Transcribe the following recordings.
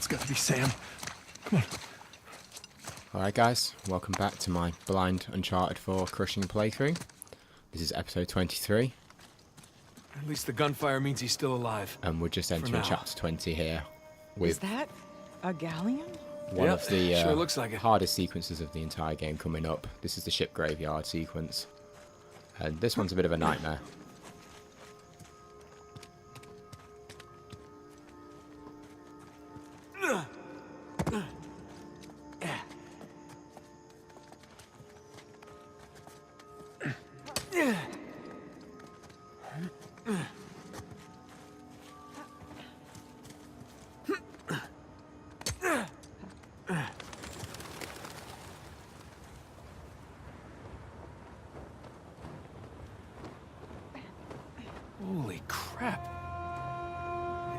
It's gotta be Sam. Come on. Alright guys, welcome back to my blind Uncharted 4 crushing playthrough. This is episode 23. At least the gunfire means he's still alive. And we're just entering chapter 20 here. With Is that a galleon? one of the sure looks like it. hardest sequences of the entire game coming up. This is the ship graveyard sequence. And this one's a bit of a nightmare. Holy crap.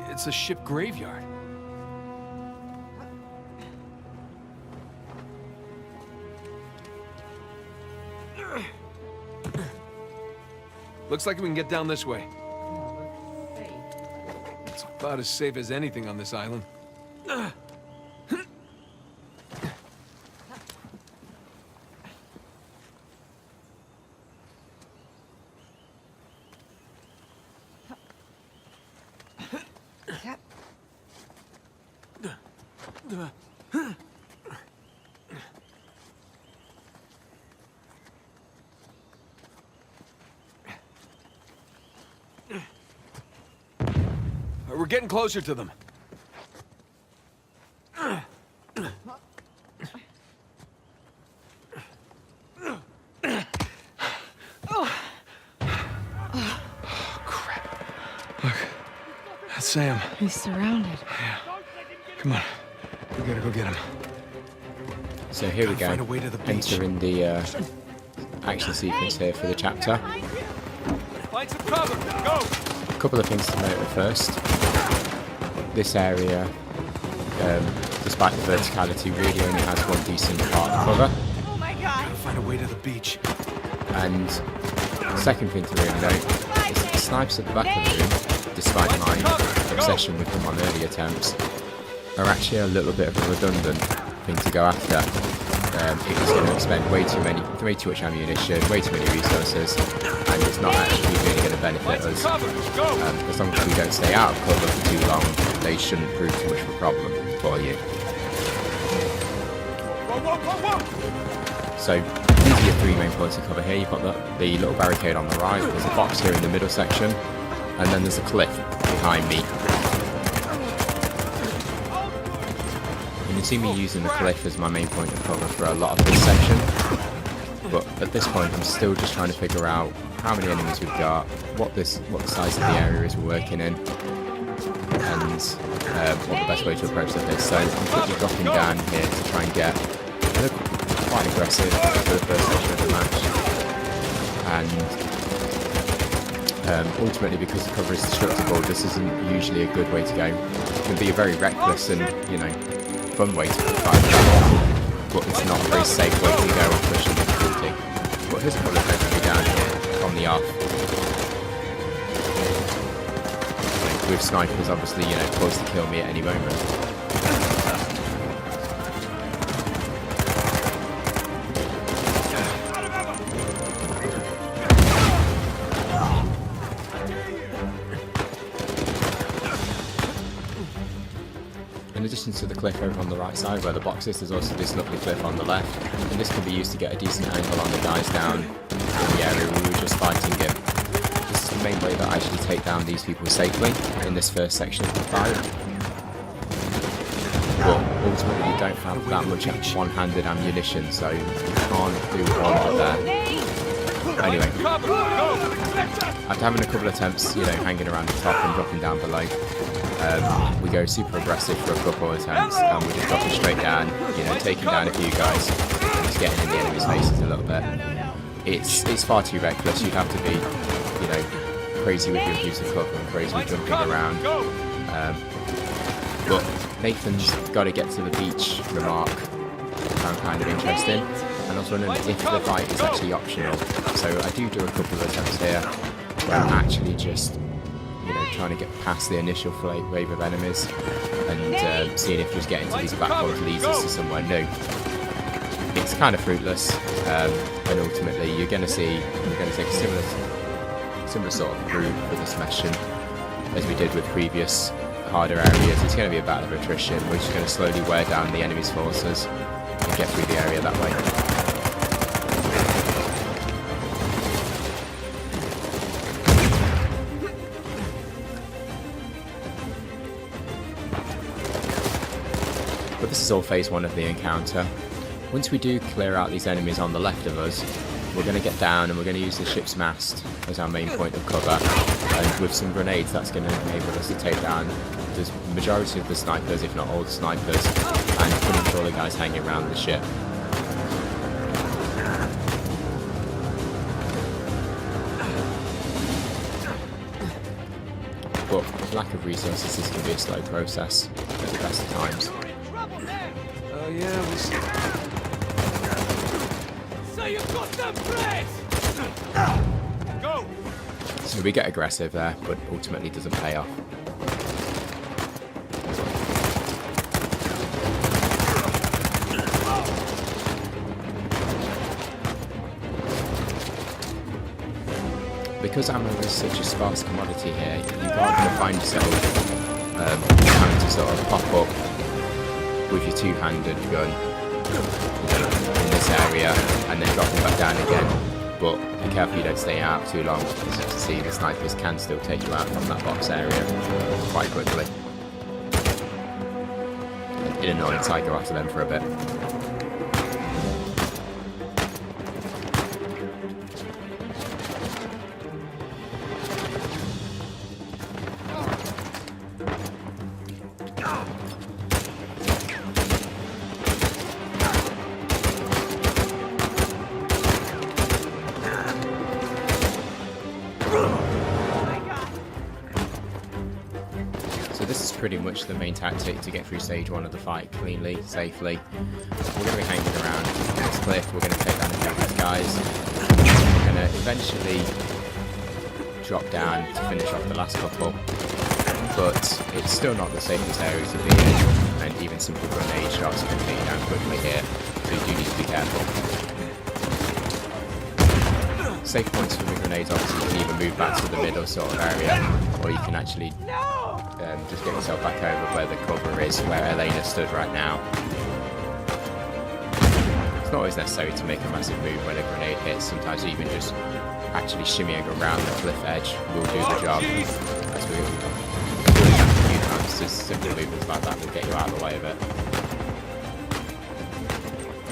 It's a ship graveyard. Looks like we can get down this way. It's about as safe as anything on this island. We're getting closer to them. Crap. Look. That's Sam. He's surrounded. Yeah. Come on. We gotta go get him. So here we go. Find a way to the beach. Entering the action sequence here for the chapter. Find some cover. Go! A couple of things to note at first. This area, despite the verticality, really only has one decent part of cover. Oh my god! Gotta find a way to the beach. And second thing to really note is that the snipes at the back of the room, despite my obsession with them on early attempts, are actually a little bit of a redundant thing to go after. It is going to expend way too much ammunition, way too many resources, and it's not actually really going to benefit us. As long as we don't stay out of cover for too long, they shouldn't prove too much of a problem for you. So these are your three main points of cover here. You've got the little barricade on the right, there's a box here in the middle section, and then there's a cliff behind me. You can see me using the cliff as my main point of cover for a lot of this section, but at this point I'm still just trying to figure out how many enemies we've got, what the size of the area is we're working in, and what the best way to approach that is. So I'm quickly dropping down here to try and get quite aggressive for the first section of the match, and ultimately, because the cover is destructible, this isn't usually a good way to go. It can be a very reckless and, fun way to fight, but it's not a very safe way to go on pushing difficulty. But here's a couple of things down here from the off. With snipers, obviously, poised to kill me at any moment. In addition to the cliff over on the right side where the box is, there's also this lovely cliff on the left, and this can be used to get a decent angle on the guys down in the area we were just fighting in. This is the main way that I actually take down these people safely in this first section of the fight. But ultimately you don't have that much one-handed ammunition, so you can't do a lot there. Anyway, after having a couple of attempts, hanging around the top and dropping down below, we go super aggressive for a couple of attempts, and we're just dropping straight down, taking down a few guys, and just getting in the enemy's faces a little bit. It's far too reckless. You'd have to be, crazy with your use of cover and crazy with jumping around. But Nathan's got to get to the beach remark found kind of interesting, and I was wondering if the fight is actually optional. So I do a couple of attempts here where I'm actually just, trying to get past the initial wave of enemies and seeing if just getting to these platforms leads us to somewhere new. It's kind of fruitless, and ultimately we're going to take a similar sort of route for this mission as we did with previous harder areas. It's going to be a battle of attrition. We're just going to slowly wear down the enemy's forces and get through the area that way. But this is all phase 1 of the encounter. Once we do clear out these enemies on the left of us, we're going to get down and we're going to use the ship's mast as our main point of cover. And with some grenades, that's going to enable us to take down the majority of the snipers, if not all the snipers, and finish all the guys hanging around the ship. But lack of resources, this can be a slow process at the best of times. Oh yeah, we see. So you got them place! Go! So we get aggressive there, but ultimately doesn't pay off. Because ammo is such a sparse commodity here, you are going to find yourself having to sort of pop up with your two-handed gun in this area and then dropping back down again. But be careful you don't stay out too long, because as you can see, the snipers can still take you out from that box area quite quickly. In annoying side, go after them for a bit. Pretty much the main tactic to get through stage 1 of the fight cleanly, safely. We're going to be hanging around this cliff, we're going to take down a few of these guys. We're going to eventually drop down to finish off the last couple, but it's still not the safest area to be in, and even simple grenade shots can take you down quickly here, so you do need to be careful. Safe points for the grenades, obviously you can either move back to the middle sort of area, or you can actually just get yourself back over where the cover is, where Elena stood right now. It's not always necessary to make a massive move when a grenade hits. Sometimes even just actually shimmying around the cliff edge will do the job. As we a few times, just simple movements like that will get you out of the way of it.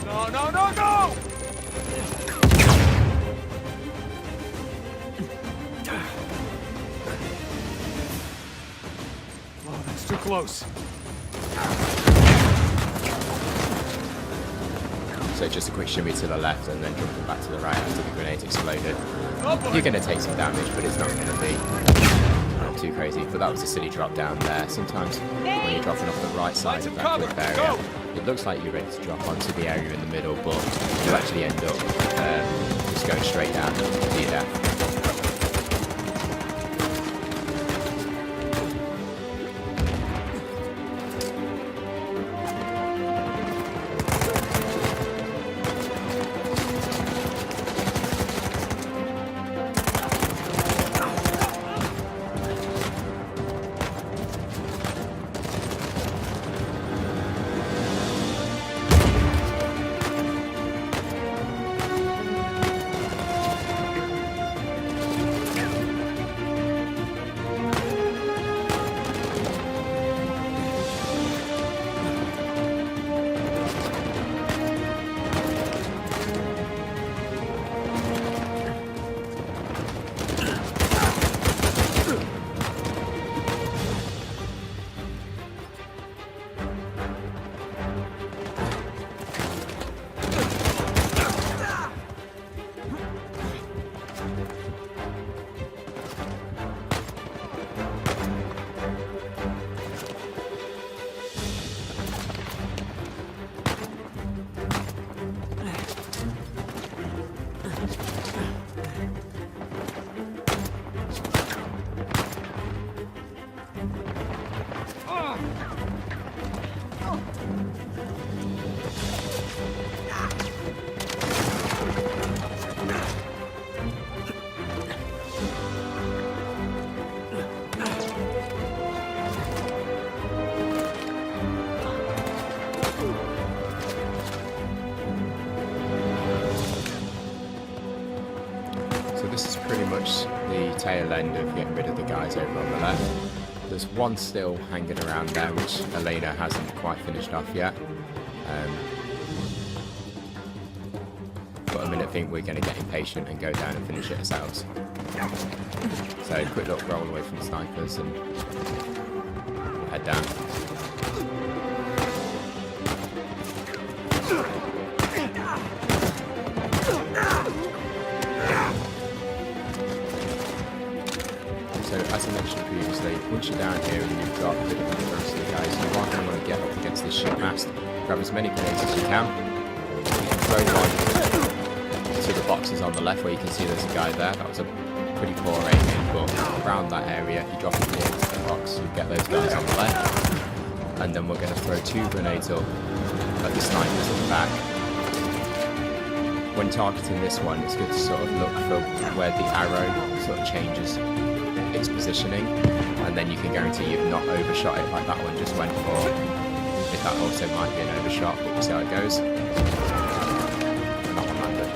No, no, no, no! Too close. So just a quick shimmy to the left and then jumping back to the right after the grenade exploded. You're going to take some damage, but it's not going to be too crazy. But that was a silly drop down there. Sometimes when you're dropping off the right side of that cliff area, it looks like you're ready to drop onto the area in the middle, but you actually end up just going straight down to your death. pretty much the tail end of getting rid of the guys over on the left. There's one still hanging around there, which Elena hasn't quite finished off yet. But I think we're going to get impatient and go down and finish it ourselves. So quick look, roll away from the snipers and head down. So as I mentioned previously, once you're down here and you've got rid of the rest of the guys, you are going to want to get up against this ship mast, grab as many grenades as you can. You can throw one to the boxes on the left where you can see there's a guy there. That was a pretty poor aiming, but around that area, you drop it into the box, you get those guys on the left. And then we're going to throw 2 grenades up at the snipers in the back. When targeting this one, it's good to sort of look for where the arrow sort of changes its positioning, and then you can guarantee you've not overshot it like that one just went for. If that also might be an overshot, but we'll see how it goes. And that one landed.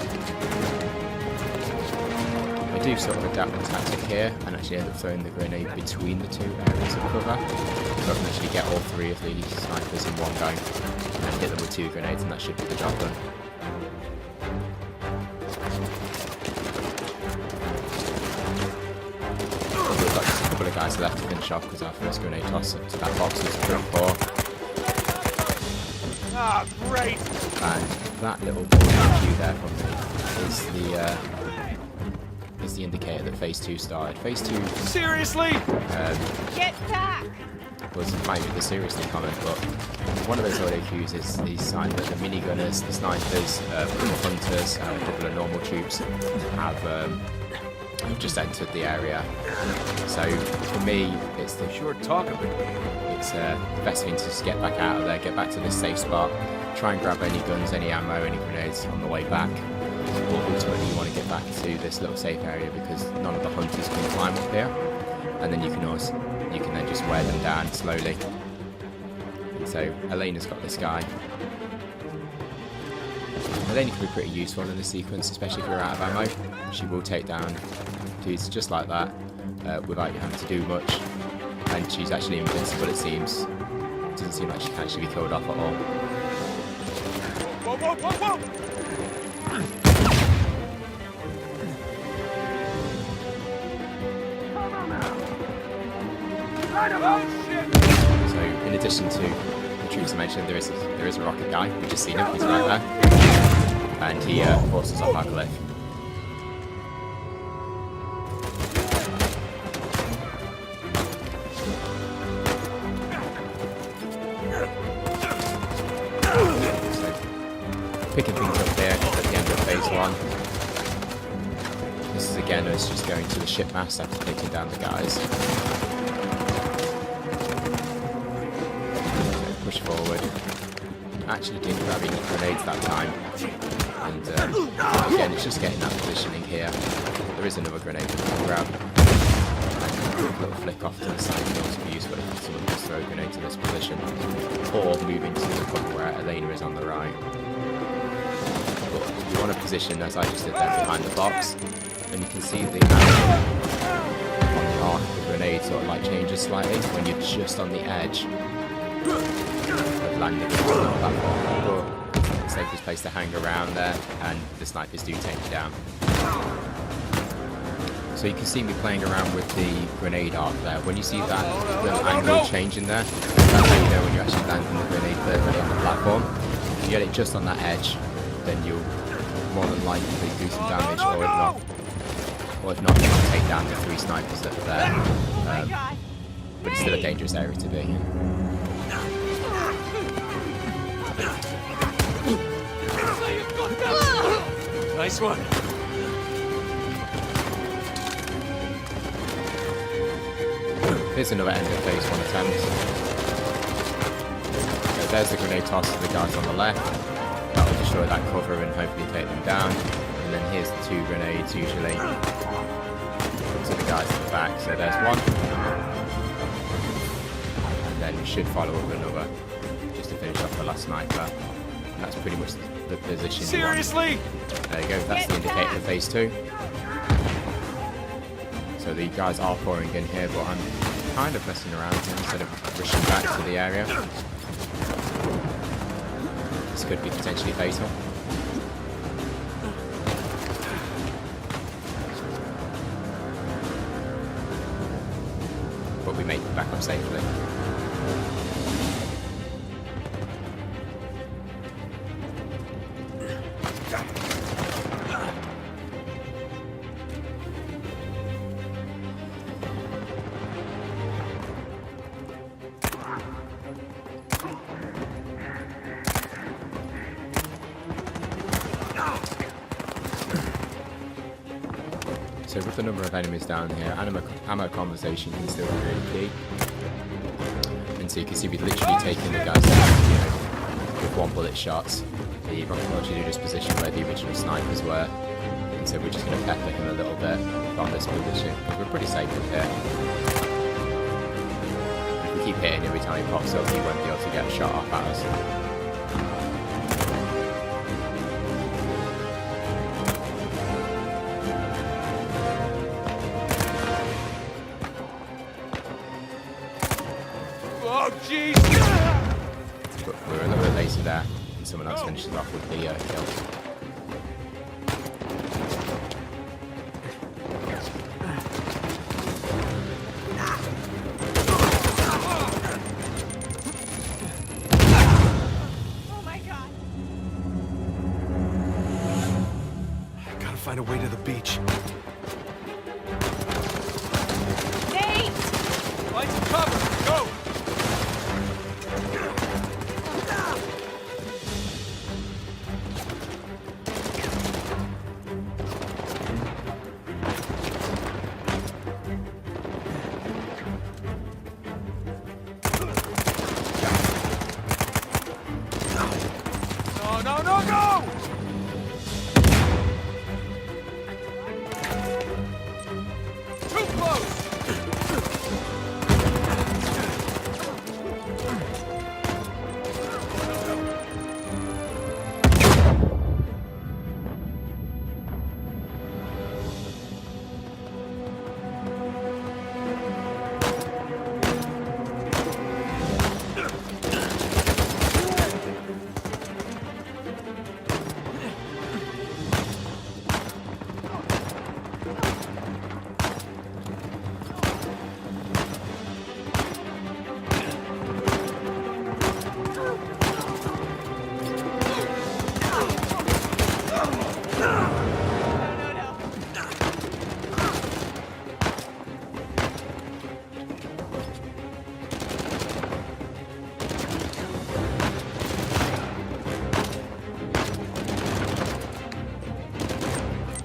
I do sort of adapt the tactic here and actually end up throwing the grenade between the 2 areas of cover, so I can actually get all 3 of these snipers in one go and hit them with 2 grenades, and that should be the job done. Guys left to finish off because our first grenade toss to that box was pretty poor. Ah, great! And that little queue there from me is the indicator that phase 2 started. Phase 2 Seriously? Get back! Was maybe the seriously comment, but one of those audio cues is these signs that the minigunners, the snipers, the hunters, and a couple of normal troops have just entered the area. So for me, it's the Sure talk of it. It's the best thing to just get back out of there, get back to this safe spot, try and grab any guns, any ammo, any grenades on the way back. But ultimately, you want to get back to this little safe area because none of the hunters can climb up here, and then you can then just wear them down slowly. And so Elena's got this guy. Elena can be pretty useful in this sequence, especially if you're out of ammo. She will take down dudes just like that without you having to do much. And she's actually invincible, it seems. It doesn't seem like she can actually be killed off at all. Whoa, whoa, whoa, whoa! So, in addition to the troops I mentioned, there is a rocket guy. We've just seen him, he's right there. And he forces off our cliff. So, picking things up there at the end of phase 1. This is again us just going to the ship mast after taking down the guys. So push forward. Actually didn't grab any grenades that time. And again, it's just getting that positioning here. There is another grenade that we can grab. And a little flick off to the side can also be useful if someone just throw a grenade to this position. Or moving to the cover where Elena is on the right. But you want to position, as I just did there, behind the box. And you can see the angle on the arc of the grenade sort of like changes slightly when you're just on the edge of landing on that platform. Safest place to hang around there, and the snipers do take you down. So you can see me playing around with the grenade arc there. When you see that little angle change in there, that's how you know when you're actually landing the grenade perfectly on the platform. If you get it just on that edge, then you'll more than likely do some damage, or if not, you can take down the 3 snipers that are there. But it's still a dangerous area to be. Nice one. Here's another end of phase 1 attempt. So there's the grenade toss to the guys on the left. That will destroy that cover and hopefully take them down. And then here's the 2 grenades usually to the guys at the back. So there's one. And then you should follow up with another just to finish off the last sniper. And that's pretty much the position. Seriously? There you go, that's the indicator of phase 2. So the guys are pouring in here, but I'm kind of messing around here instead of rushing back to the area. This could be potentially fatal. But we make it back up safely. So with the number of enemies down here, ammo conversation can still be really key. And so you can see we've literally taken the guys down, you know, with one bullet shots. The rocket launcher to just position where the original snipers were. And so we're just going to pepper him a little bit from this position, because we're pretty safe up here. If we keep hitting every time he pops up, he won't be able to get a shot off at us. Oh, jeez! But we're a little bit later there, and someone else finishes off with the kill. Oh my god. I gotta find a way to the beach. Nate! Find some cover! Go! No, no, no, no! Too close!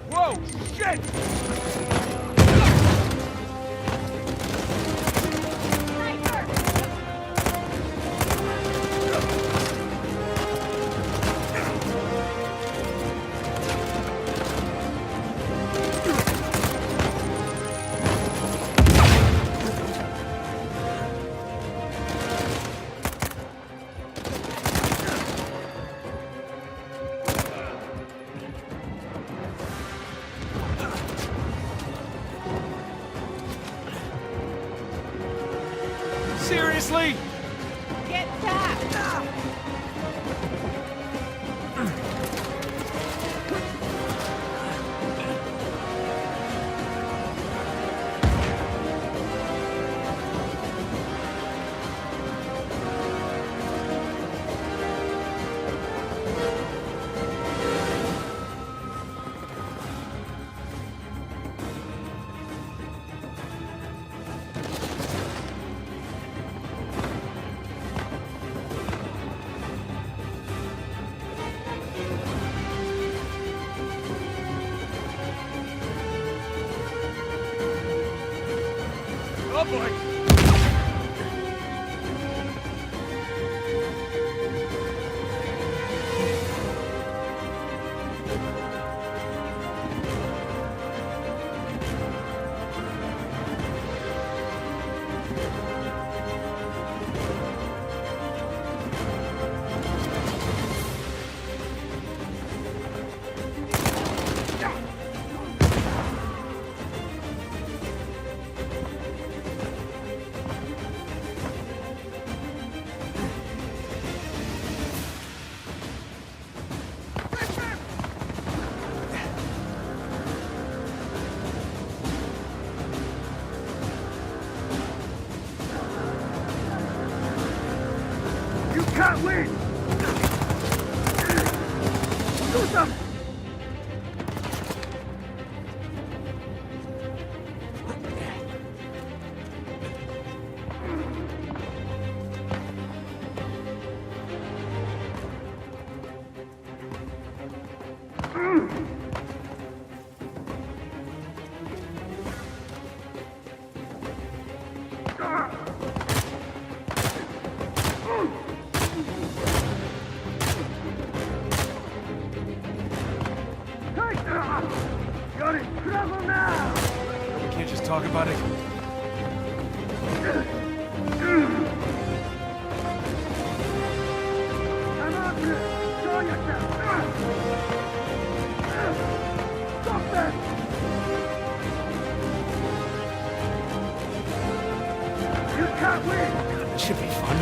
Whoa! Shit! Seriously? Get back! Oh boy! can't win! Do something! You're in trouble now! We can't just talk about it. Come on, show yourself! Stop that! You can't win! This should be fun.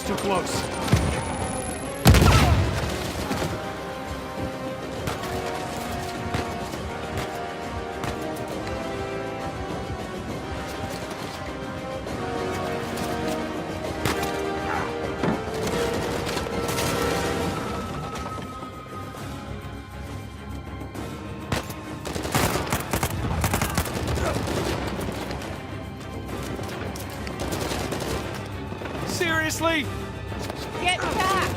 Too close. Seriously? Get back!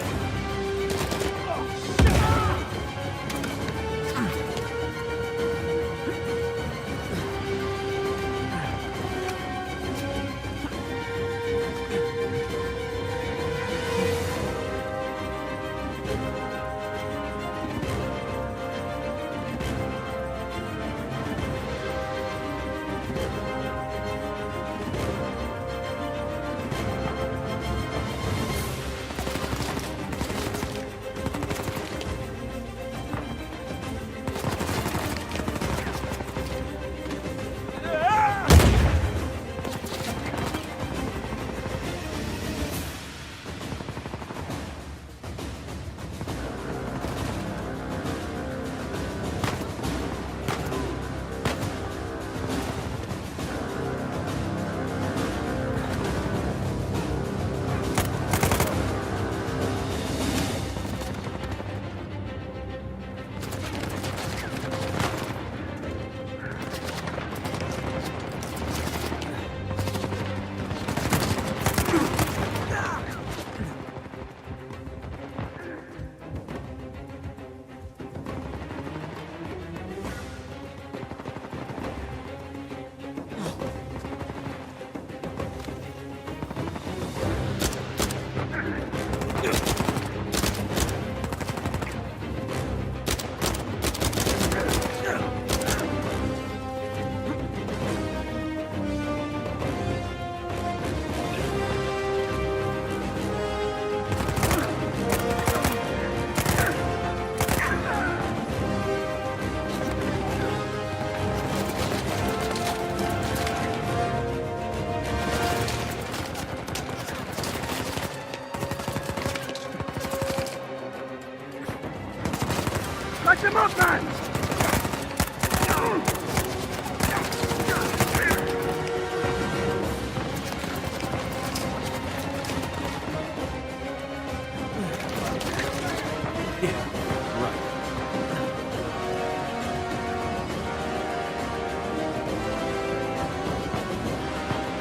Light them up, man!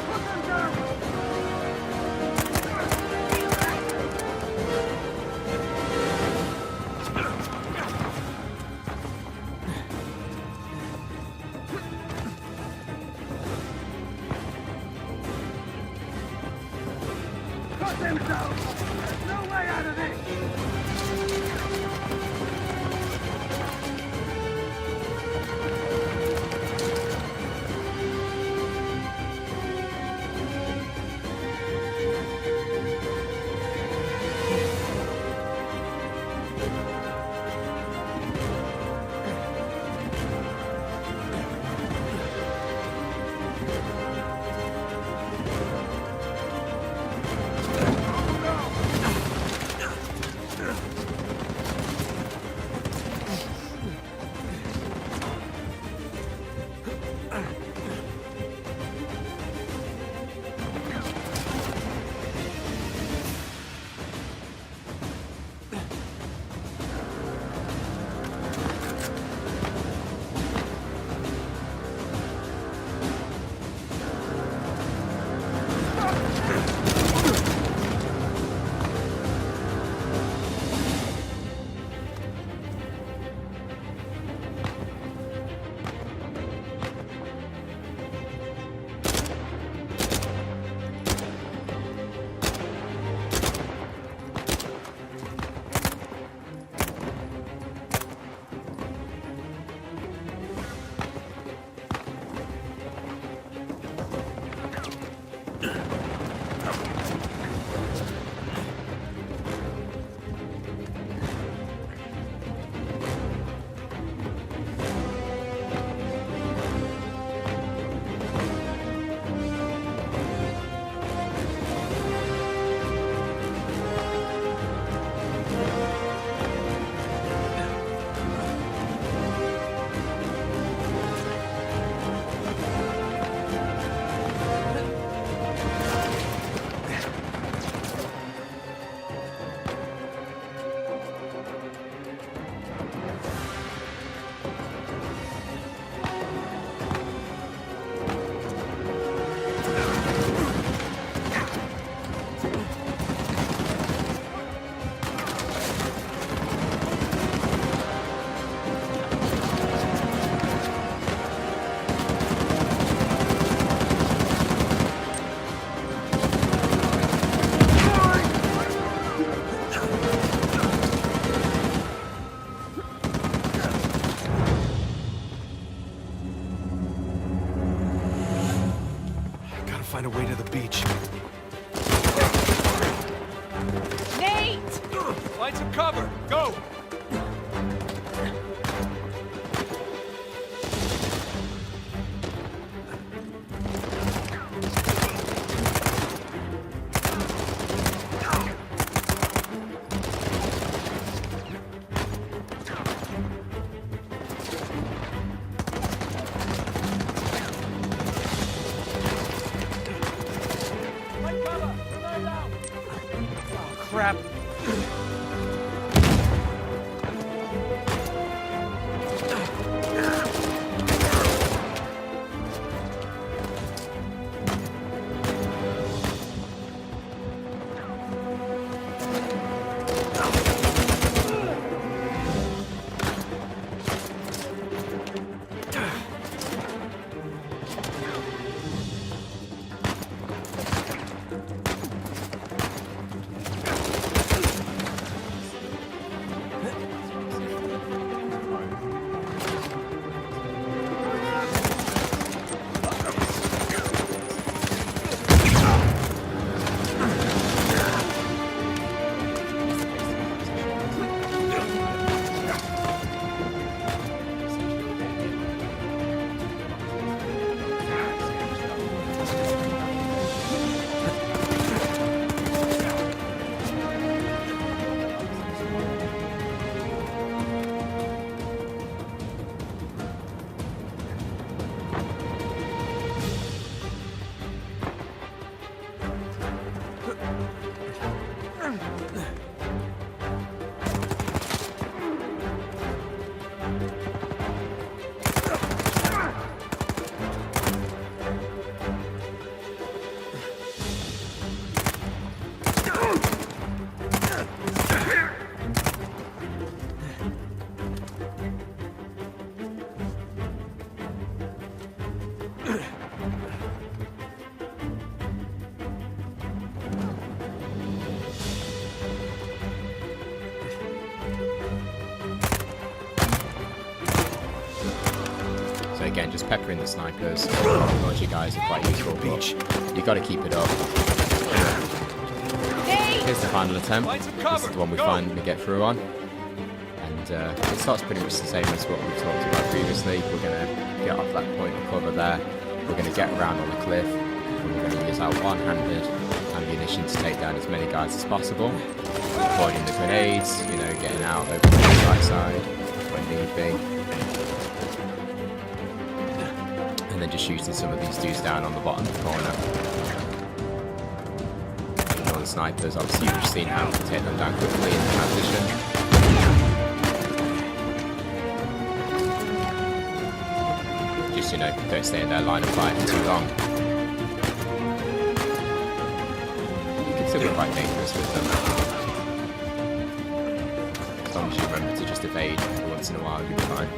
Put them down! Cut them down! There's no way out of this! Find a way to the beach. Nate! Find some cover. Go! again, just peppering the snipers. Technology guys are quite useful, but you got to keep it up. Here's the final attempt. This is the one we finally get through on. And it starts pretty much the same as what we talked about previously. We're going to get off that point of cover there. We're going to get around on the cliff. And we're going to use our one-handed ammunition to take down as many guys as possible. Avoiding the grenades, you know, getting out over to the right side when need be. And then just shooting some of these dudes down on the bottom corner. Snipers, obviously you've seen how to take them down quickly in the transition. Just, you know, don't stay in their line of fire for too long. You can still be quite dangerous with them. As long as you remember to just evade every once in a while, you'll be fine.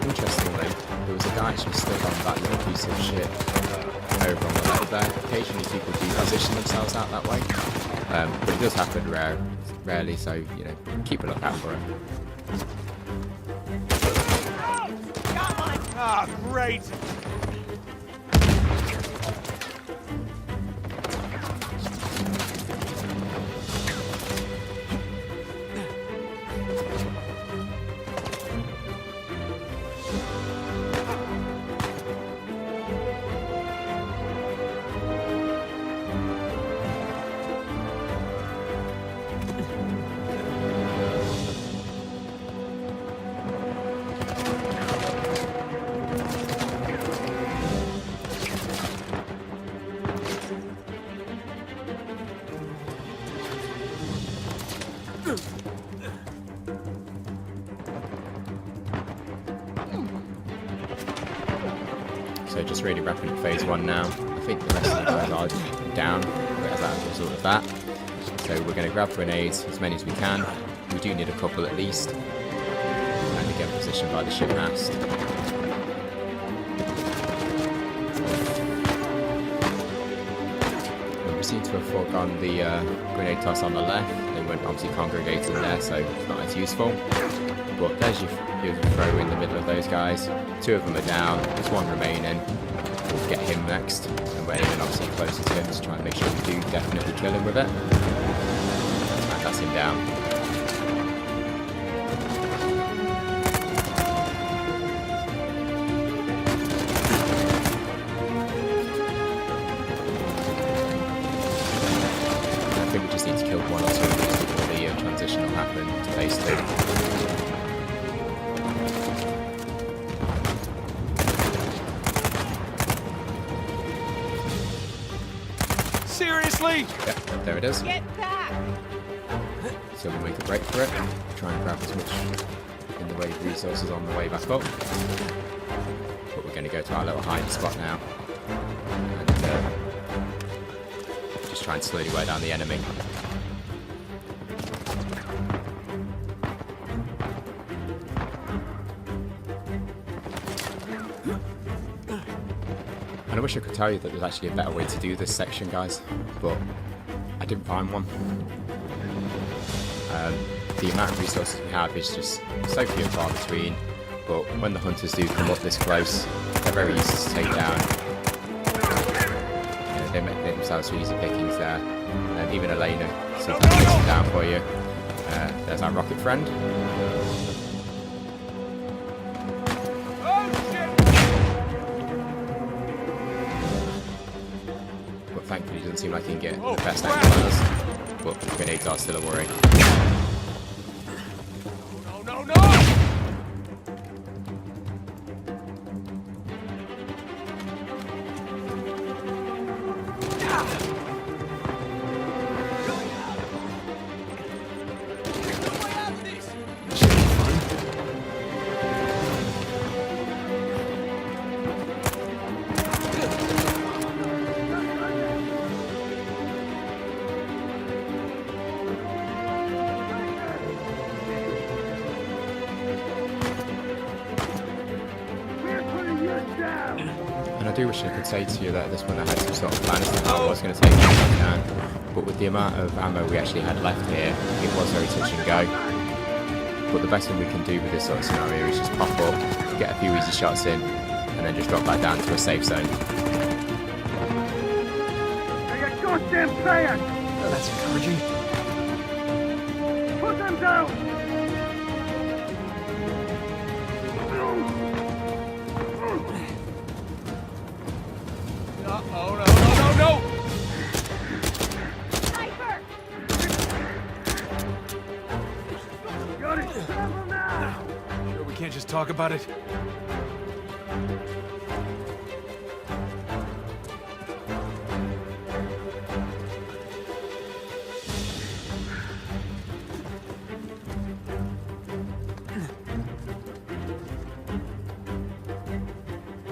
Interestingly, there was a guy actually stood on that little piece of shit over on the left there. Occasionally people do position themselves out that way, but it does happen rarely, so, you know, keep a lookout for it. Ah, great! So just really wrapping up phase 1 now. I think the rest of the guys are down as a result of that. So we're going to grab grenades, as many as we can. We do need a couple at least. And again, positioned by the ship mast. We seem to have foregone the grenade toss on the left. They weren't obviously congregating there, so it's not as useful. But there's your throw in the middle of those guys. 2 of them are down, there's 1 remaining. We'll get him next, and we're aiming obviously closer to him to try and make sure we do definitely kill him with it. And that's him down. I think we just need to kill 1 or 2 of these before the transition will happen to phase 2. Seriously? Yep, there it is. Get back! So we'll make a break for it. Try and grab as much in the way of resources on the way back up. But we're going to go to our little hiding spot now. And just try and slowly wear down the enemy. And I wish I could tell you that there's actually a better way to do this section, guys, but I didn't find one. The amount of resources we have is just so few and far between, but when the hunters do come up this close, they're very easy to take down. You know, they make themselves easy pickings there, and even Elena sometimes takes them down for you. There's our rocket friend. Thankfully, it doesn't seem like he can get the best angle on us, but the grenades are still a worry. No, no, no! do wish I could say to you that at this point I had some sort of plan as to how I was going to take it down, but with the amount of ammo we actually had left here, it was very touch and go. But the best thing we can do with this sort of scenario is just pop up, get a few easy shots in, and then just drop back down to a safe zone. Hey, you goddamn players! Oh, that's encouraging. Put them down! Oh, no! Sniper! Got it! Travel now! Sure we can't just talk about it?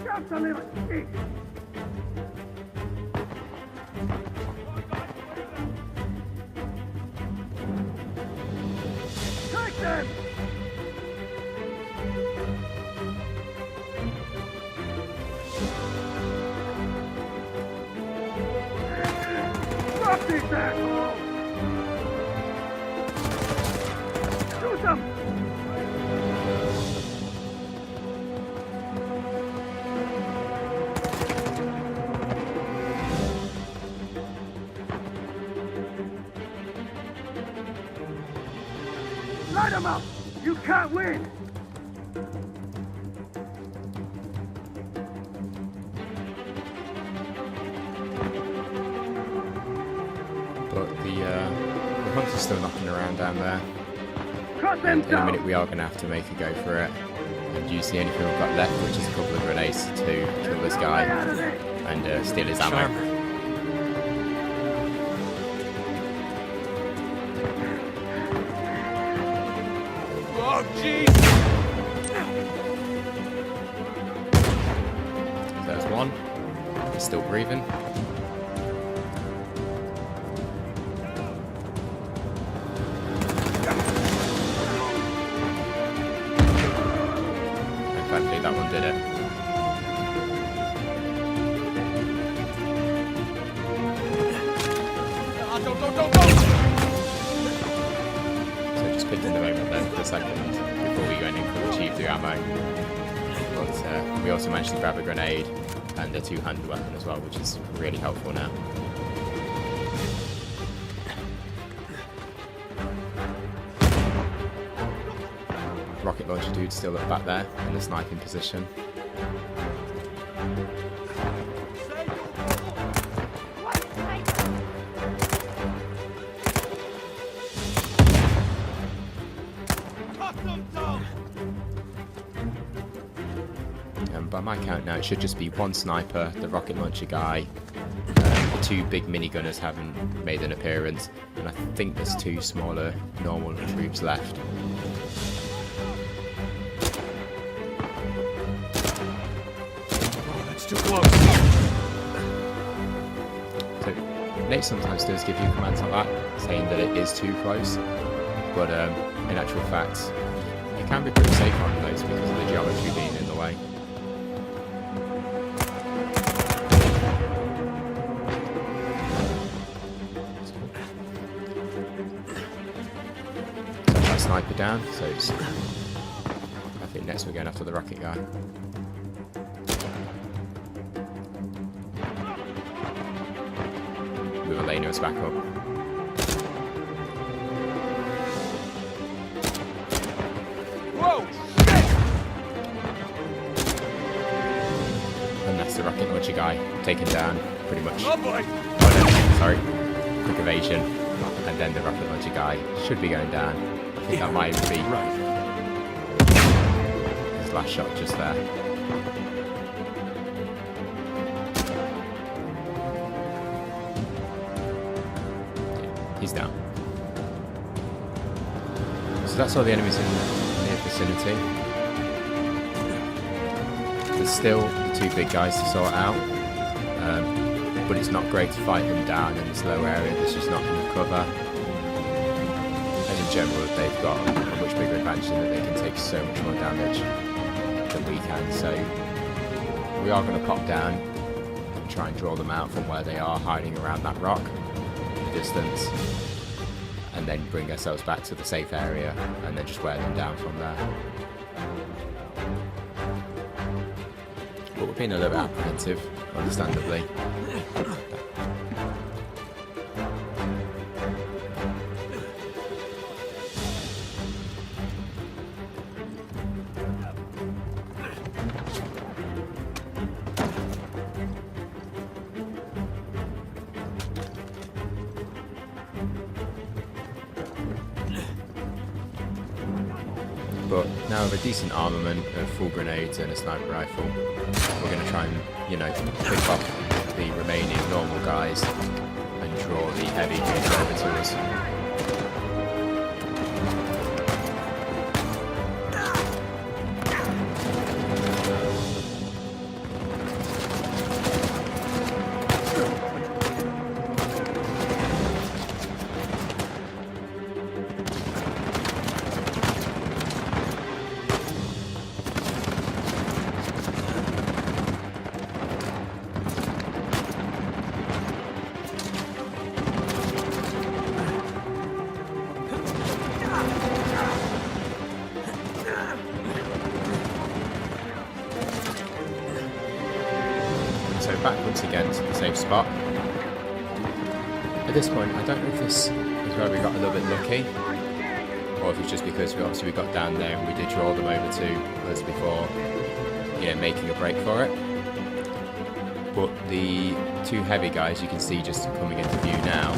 Just a little shit! Take them! Stop this asshole! Shoot them! Light them up! You can't win! But the hunter's still knocking around down there. Cut them In a down! minute we are going to have to make a go for it. And use the only thing we've got left, which is a couple of grenades to kill this Way guy out of this! and steal his ammo. Sharp. Oh, jeez! There's one. He's still breathing. And thankfully that one did it. Don't! So just picked in the moment then for a second before we went in for the cheap through ammo. But we also managed to grab a grenade and a two-handed weapon as well, which is really helpful now. Rocket launcher dude still up back there in the sniping position. What sniper? Cut them down! By my count now, it should just be one sniper, the rocket launcher guy, the two big minigunners haven't made an appearance, and I think there's two smaller normal troops left. Oh, that's too close. So Nate sometimes does give you commands like that, saying that it is too close, but in actual fact, you can be pretty safe on those because of the geometry being in the way. So that sniper down, so it's, I think next we're going after the rocket guy. Move Elena us back up. Whoa! And that's the rocket launcher guy taken down, pretty much. Oh boy! Oh, no, sorry. Quick evasion. And then the rocket launcher guy should be going down. I think that might be Right. his last shot just there. He's down. So that's all the enemies in the vicinity. There's still the two big guys to sort out, but it's not great to fight them down in this low area. There's just not enough cover. And in general, they've got a much bigger advantage in that they can take so much more damage than we can. So we are going to pop down and try and draw them out from where they are hiding around that rock in the distance, and then bring ourselves back to the safe area and then just wear them down from there. But we're being a little bit apprehensive, understandably. But now with a decent armament of full grenades and a sniper rifle, we're going to try and, you know, pick off the remaining normal guys and draw the heavy guns over to us. So back once again to the safe spot. At this point, I don't know if this is where we got a little bit lucky, or if it's just because we got down there and we did draw them over to us before, you know, making a break for it. But the two heavy guys you can see just coming into view now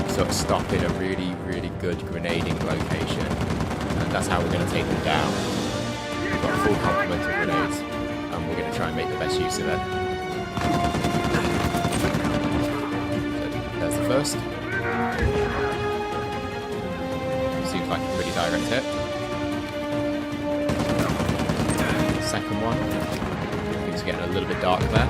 sort of stop in a really, really good grenading location, and that's how we're going to take them down. We've got a full complement of grenades, and we're going to try and make the best use of it. There's the first. Seems like a pretty direct hit. Second one. Things are getting a little bit dark there.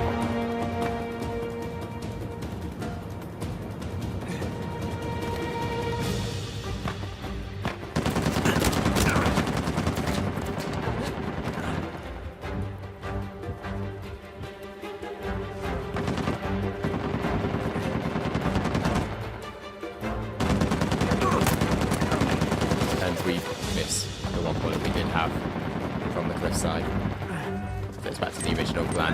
We miss the one bullet we did have from the cliffside. Goes back to the original plan.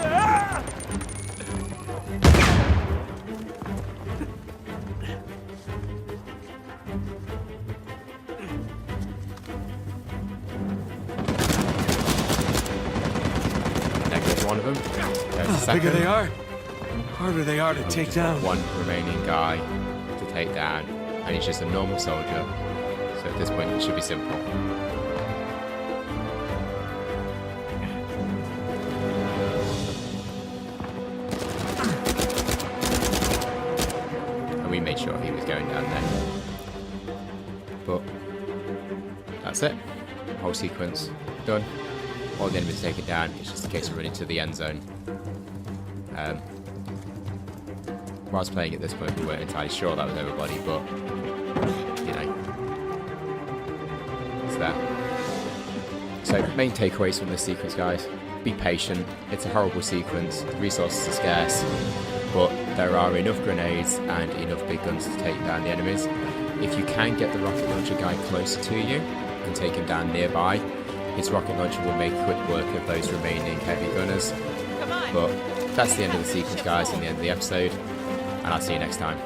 There goes one of them. There's the The second. bigger they are, harder they are to take down. One remaining guy to take down, and he's just a normal soldier. So at this point, it should be simple. And we made sure he was going down there. But that's it. Whole sequence done. All the enemies taken down. It's just a case of running to the end zone. Whilst playing at this point, we weren't entirely sure that was everybody, but you know. There. So main takeaways from this sequence, guys: be patient. It's a horrible sequence, the resources are scarce, but there are enough grenades and enough big guns to take down the enemies. If you can get the rocket launcher guy closer to you and take him down nearby, his rocket launcher will make quick work of those remaining heavy gunners. But that's the end of the sequence, guys, and the end of the episode, and I'll see you next time.